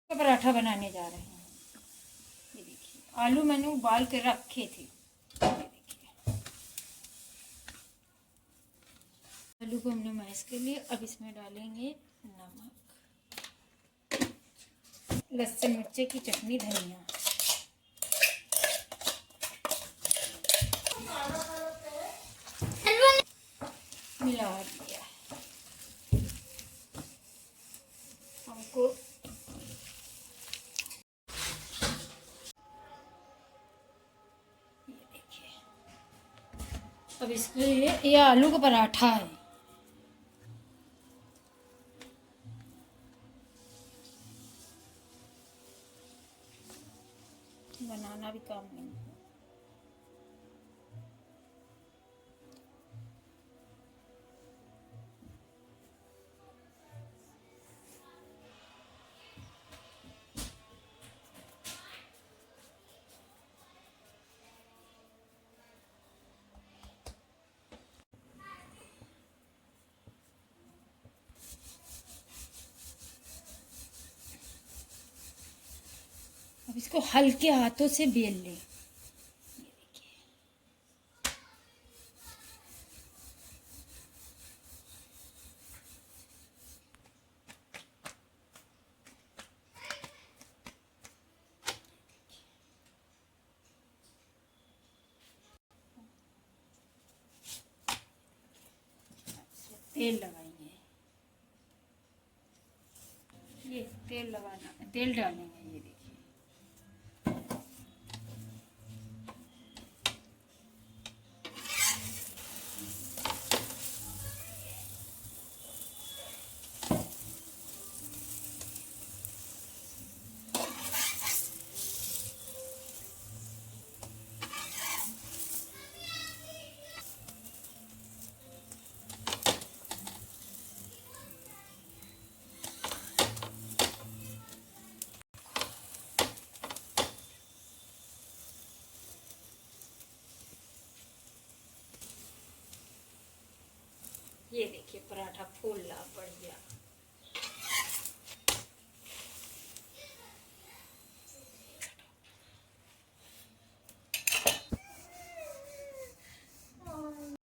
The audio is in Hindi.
का पराठा बनाने जा रहे हैं। ये देखिए, आलू मैंने उबाल के रखे थे। ये देखिए, आलू को हमने मैश कर लिया। अब इसमें डालेंगे नमक, लहसुन मिर्ची की चटनी, धनिया। मिला दिया हमको। ये देखिए, अब इसके ये आलू का पराठा है। बनाना भी काम नहीं है। अब इसको हल्के हाथों से बेल लें। ये देखिए, तेल लगाएंगे। ये तेल लगाना, तेल डालेंगे। ये देखिए, ये देखिए पराठा फूला बढ़िया।